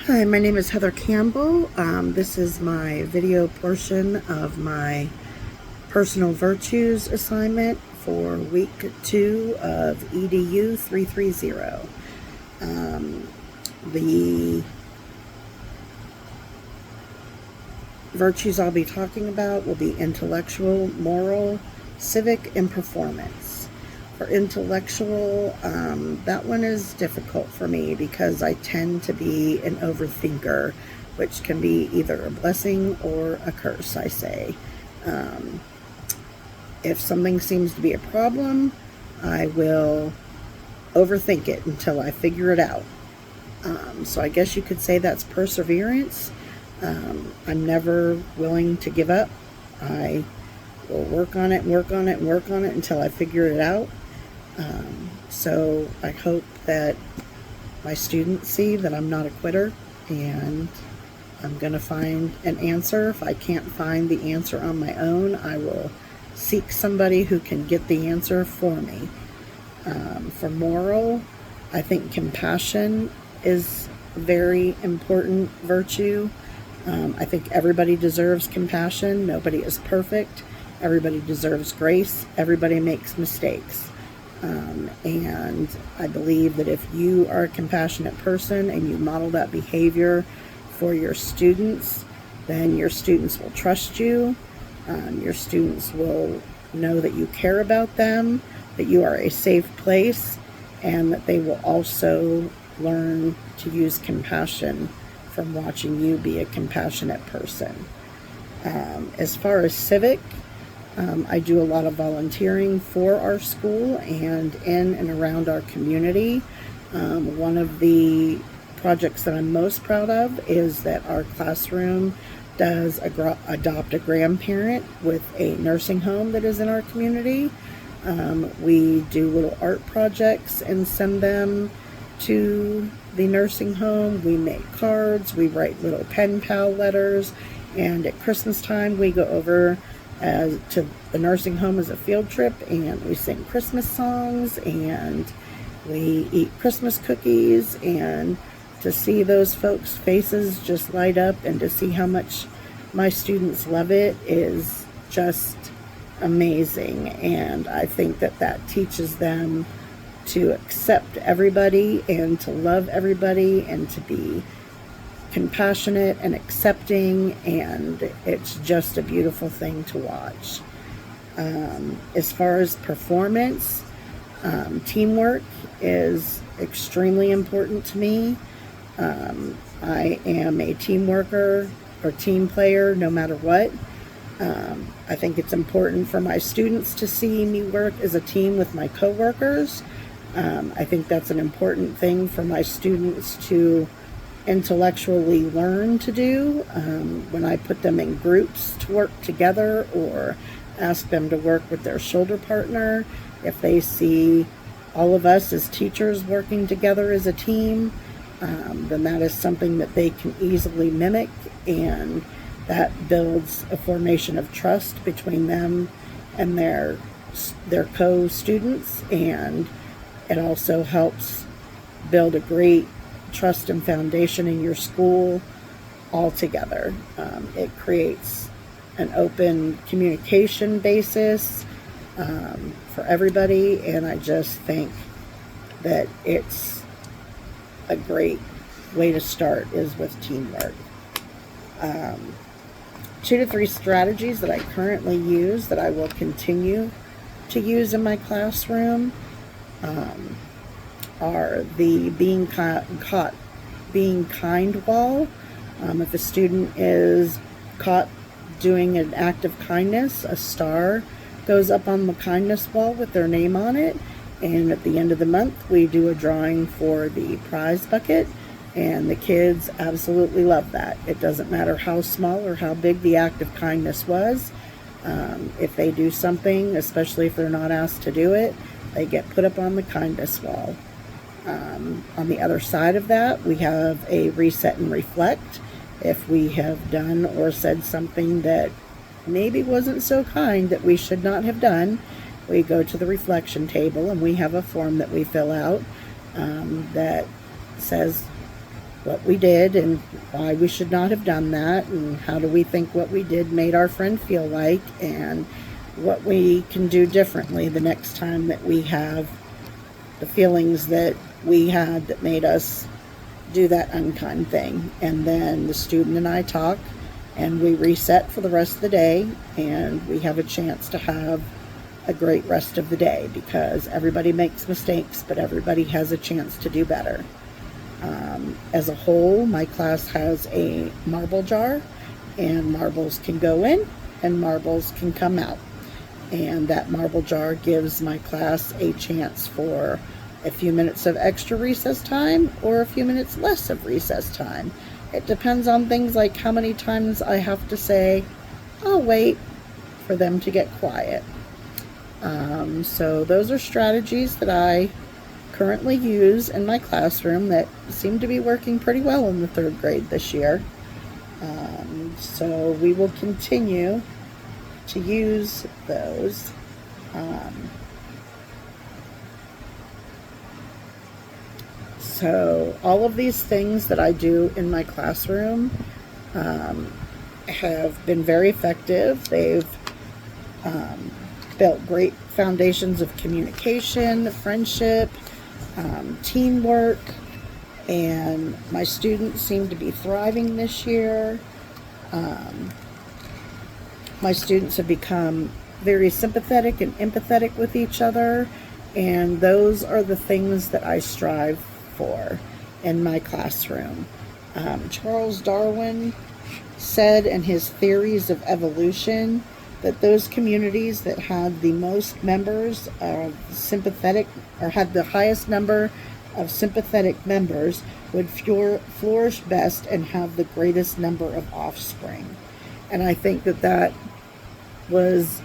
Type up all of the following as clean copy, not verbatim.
Hi, my name is Heather Campbell. This is my video portion of my personal virtues assignment for week 2 of EDU 330. The virtues I'll be talking about will be intellectual, moral, civic, and performance. For intellectual, that one is difficult for me because I tend to be an overthinker, which can be either a blessing or a curse, I say. If something seems to be a problem, I will overthink it until I figure it out. So I guess you could say that's perseverance. I'm never willing to give up. I will work on it and work on it and work on it until I figure it out. So I hope that my students see that I'm not a quitter and I'm going to find an answer. If I can't find the answer on my own, I will seek somebody who can get the answer for me. For moral, I think compassion is a very important virtue. I think everybody deserves compassion. Nobody is perfect. Everybody deserves grace. Everybody makes mistakes. And I believe that if you are a compassionate person and you model that behavior for your students, then your students will trust you. Your students will know that you care about them, that you are a safe place, and that they will also learn to use compassion from watching you be a compassionate person. As far as civic, I do a lot of volunteering for our school and in and around our community. One of the projects that I'm most proud of is that our classroom does adopt a grandparent with a nursing home that is in our community. We do little art projects and send them to the nursing home. We make cards, we write little pen pal letters, and at Christmas time we go over to the nursing home as a field trip, and we sing Christmas songs and we eat Christmas cookies, and to see those folks' faces just light up and to see how much my students love it is just amazing. And I think that that teaches them to accept everybody and to love everybody and to be compassionate and accepting, and it's just a beautiful thing to watch. As far as performance, teamwork is extremely important to me. I am a team worker or team player no matter what. I think it's important for my students to see me work as a team with my coworkers. I think that's an important thing for my students to intellectually learn to do. When I put them in groups to work together or ask them to work with their shoulder partner, if they see all of us as teachers working together as a team, then that is something that they can easily mimic, and that builds a formation of trust between them and their co-students, and it also helps build a great trust and foundation in your school altogether. It creates an open communication basis for everybody, and I just think that it's a great way to start is with teamwork. 2 to 3 strategies that I currently use that I will continue to use in my classroom are the being kind wall. If a student is caught doing an act of kindness, a star goes up on the kindness wall with their name on it, and at the end of the month we do a drawing for the prize bucket, and the kids absolutely love that. It doesn't matter how small or how big the act of kindness was. If they do something, especially if they're not asked to do it, they get put up on the kindness wall. On the other side of that, we have a reset and reflect. If we have done or said something that maybe wasn't so kind that we should not have done, we go to the reflection table and we have a form that we fill out that says what we did and why we should not have done that, and how do we think what we did made our friend feel like, and what we can do differently the next time that we have the feelings that we had that made us do that unkind thing. And then the student and I talk, and we reset for the rest of the day, and we have a chance to have a great rest of the day, because everybody makes mistakes, but everybody has a chance to do better. As a whole, my class has a marble jar, and marbles can go in and marbles can come out. And that marble jar gives my class a chance for a few minutes of extra recess time or a few minutes less of recess time. It depends on things like how many times I have to say, "I'll wait," for them to get quiet. So those are strategies that I currently use in my classroom that seem to be working pretty well in the 3rd grade this year. So we will continue to use those. So all of these things that I do in my classroom have been very effective. They've built great foundations of communication, friendship, teamwork, and my students seem to be thriving this year. My students have become very sympathetic and empathetic with each other, and those are the things that I strive for in my classroom. Charles Darwin said in his theories of evolution that those communities that had the most members of sympathetic, or had the highest number of sympathetic members, would flourish best and have the greatest number of offspring. And I think that that was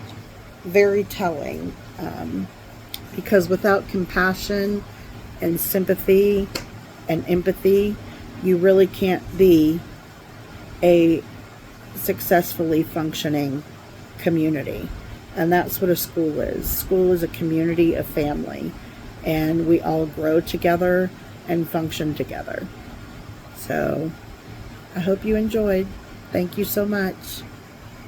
very telling, because without compassion and sympathy and empathy, you really can't be a successfully functioning community. And that's what a school is. School is a community of family, and we all grow together and function together. So I hope you enjoyed. Thank you so much.